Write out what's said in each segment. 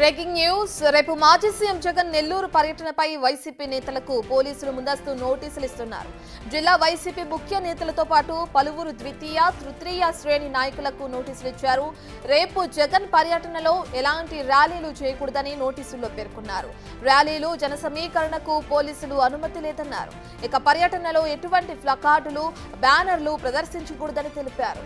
Breaking news రేపు మాజీ CM Jagan Nellore పర్యటనపై వైసీపీ నేతలకు పోలీసులు ముందస్తు నోటీసులు ఇస్తున్నారు. జిల్లా వైసీపీ ముఖ్య నేతలతో పాటు పలువురు ద్వితీయ, తృతీయ శ్రేణి నాయకులకు నోటీసులు ఇచ్చారు. రేపు జగన్ పర్యటనలో ఎలాంటి ర్యాలీలు చేయకూడదని నోటీసుల్లో పేర్కొన్నారు. ర్యాలీలు, జన సమీకరణకు పోలీసులు అనుమతి లేదన్నారు. ఇక పర్యటనలో ఎటువంటి ప్లకార్డులు, బ్యానర్లు ప్రదర్శించకూడదని తెలిపారు.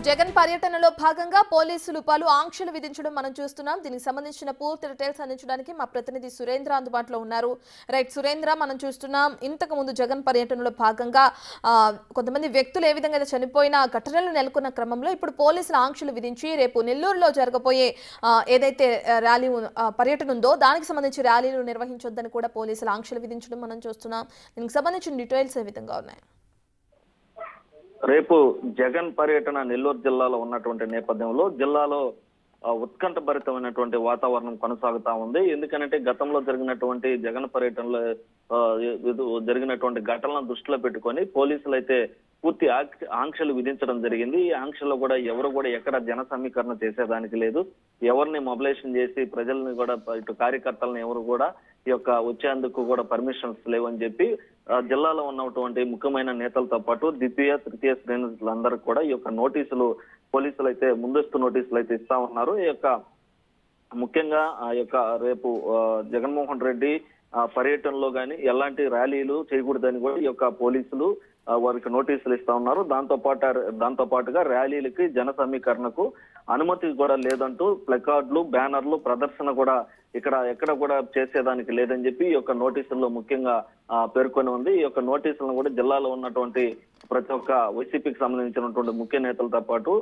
జగన్ పర్యటనలో భాగంగా పోలీసులు పలు ఆంక్షలు విధించడం మనం చూస్తున్నాం. దీనికి సంబంధించిన పూర్తి డీటెయిల్స్ అందించడానికి మా ప్రతినిధి సురేంద్ర అందుబాటులో ఉన్నారు. రైట్ సురేంద్ర, మనం చూస్తున్నాం ఇంతకు ముందు జగన్ పర్యటనలో భాగంగా కొంతమంది వ్యక్తులు ఏ విధంగా చనిపోయిన ఘటనలు నెలకొన్న క్రమంలో ఇప్పుడు పోలీసులు ఆంక్షలు విధించి రేపు నెల్లూరులో జరగబోయే ఏదైతే ర్యాలీ పర్యటన ఉందో దానికి సంబంధించి ర్యాలీలు నిర్వహించొద్దని కూడా పోలీసులు ఆంక్షలు విధించడం మనం చూస్తున్నాం. దీనికి సంబంధించిన డీటెయిల్స్ ఏ విధంగా ఉన్నాయి? రేపు జగన్ పర్యటన నెల్లూరు జిల్లాలో ఉన్నటువంటి నేపథ్యంలో జిల్లాలో ఉత్కంఠభరితమైనటువంటి వాతావరణం కొనసాగుతా ఉంది. ఎందుకంటే గతంలో జరిగినటువంటి జగన్ పర్యటనలో జరిగినటువంటి ఘటనలను దృష్టిలో పెట్టుకొని పోలీసులు అయితే పూర్తి ఆంక్షలు విధించడం జరిగింది. ఈ ఆంక్షల్లో కూడా ఎవరు కూడా ఎక్కడ జన సమీకరణ చేసేదానికి లేదు. ఎవరిని మొబిలైజేషన్ చేసి ప్రజల్ని కూడా ఇటు కార్యకర్తలను ఎవరు కూడా ఈ యొక్క వచ్చేందుకు కూడా పర్మిషన్స్ లేవని చెప్పి జిల్లాలో ఉన్నటువంటి ముఖ్యమైన నేతలతో పాటు ద్వితీయ, తృతీయ శ్రేణులందరూ కూడా ఈ యొక్క నోటీసులు పోలీసులు అయితే ముందస్తు నోటీసులు అయితే ఇస్తా ఉన్నారు. ఈ యొక్క ముఖ్యంగా ఆ యొక్క రేపు జగన్మోహన్ రెడ్డి పర్యటనలో కానీ ఎలాంటి ర్యాలీలు చేయకూడదని కూడా ఈ యొక్క పోలీసులు వారికి నోటీసులు ఇస్తా ఉన్నారు. దాంతో పాటుగా ర్యాలీలకి, జన సమీకరణకు అనుమతి కూడా లేదంటూ ప్లకార్డులు, బ్యానర్లు ప్రదర్శన కూడా ఎక్కడ కూడా చేసేదానికి లేదని చెప్పి ఈ యొక్క నోటీసుల్లో ముఖ్యంగా పేర్కొని ఉంది. ఈ యొక్క నోటీసులను కూడా జిల్లాలో ఉన్నటువంటి ప్రతి ఒక్క వైసీపీకి సంబంధించినటువంటి ముఖ్య నేతలతో పాటు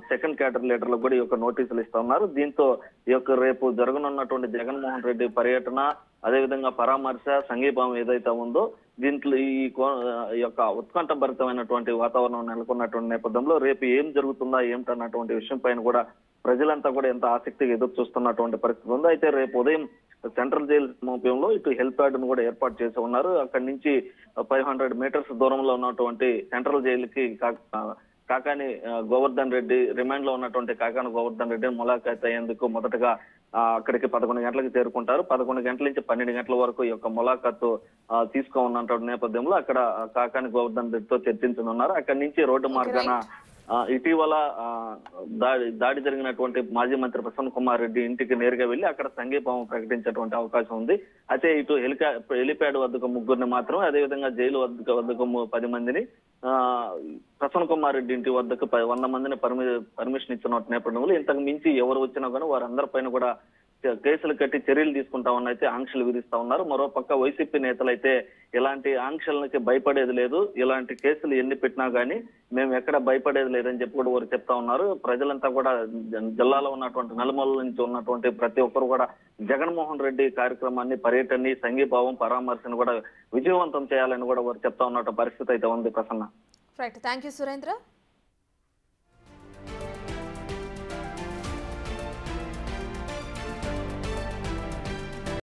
సెకండ్ క్యాడర్ లీడర్లకు కూడా ఈ యొక్క నోటీసులు ఇస్తా ఉన్నారు. దీంతో ఈ యొక్క రేపు జరగనున్నటువంటి జగన్మోహన్ రెడ్డి పర్యటన, అదేవిధంగా పరామర్శ, సంఘీభావం ఏదైతే ఉందో దీంట్లో ఈ యొక్క ఉత్కంఠభరితమైనటువంటి వాతావరణం నెలకొన్నటువంటి నేపథ్యంలో రేపు ఏం జరుగుతుందా ఏమిటన్నటువంటి విషయం పైన కూడా ప్రజలంతా కూడా ఎంత ఆసక్తిగా ఎదురు చూస్తున్నటువంటి పరిస్థితి ఉంది. అయితే రేపు ఉదయం సెంట్రల్ జైలు సమీపంలో ఇటు హెల్ప్ ప్యాడ్ ను కూడా ఏర్పాటు చేసి ఉన్నారు. అక్కడి నుంచి 500 మీటర్స్ దూరంలో ఉన్నటువంటి సెంట్రల్ జైలుకి కాకాని గోవర్ధన్ రెడ్డి, రిమాండ్ లో ఉన్నటువంటి కాకాని గోవర్ధన్ రెడ్డిని ములాఖాత్ అయ్యేందుకు మొదటగా అక్కడికి 11 గంటలకు చేరుకుంటారు. 11 గంటల నుంచి 12 గంటల వరకు ఈ యొక్క ములాఖాత్ తీసుకోనున్నటువంటి నేపథ్యంలో అక్కడ కాకాని గోవర్ధన్ రెడ్డితో చర్చించనున్నారు. అక్కడి నుంచి రోడ్డు మార్గాన ఇటీవల దాడి జరిగినటువంటి మాజీ మంత్రి ప్రసన్న కుమార్ రెడ్డి ఇంటికి నేరుగా వెళ్లి అక్కడ సంఘీభావం ప్రకటించేటువంటి అవకాశం ఉంది. అయితే ఇటు హెలిప్యాడ్ వద్దకు 3 మాత్రం, అదేవిధంగా జైలు వద్దకు 10 మందిని, ప్రసన్న కుమార్ రెడ్డి ఇంటి వద్దకు 100 మందిని పర్మిషన్ ఇచ్చిన నేపథ్యంలో ఇంతకు మించి ఎవరు వచ్చినా కానీ వారందరిపైన కూడా కేసులు కట్టి చర్యలు తీసుకుంటామని అయితే ఆంక్షలు విధిస్తా ఉన్నారు. మరోపక్క వైసీపీ నేతలు అయితే ఇలాంటి ఆంక్షలకి భయపడేది లేదు, ఇలాంటి కేసులు ఎన్ని పెట్టినా కానీ మేము ఎక్కడ భయపడేది లేదని చెప్పి కూడా వారు చెప్తా ఉన్నారు. ప్రజలంతా కూడా జిల్లాలో ఉన్నటువంటి నలుమూలల నుంచి ఉన్నటువంటి ప్రతి ఒక్కరు కూడా జగన్మోహన్ రెడ్డి కార్యక్రమాన్ని, పర్యటనని, సంఘీభావం, పరామర్శను కూడా విజయవంతం చేయాలని కూడా వారు చెప్తా ఉన్న పరిస్థితి అయితే ఉంది. Prasanna. Right, thank you Surendra.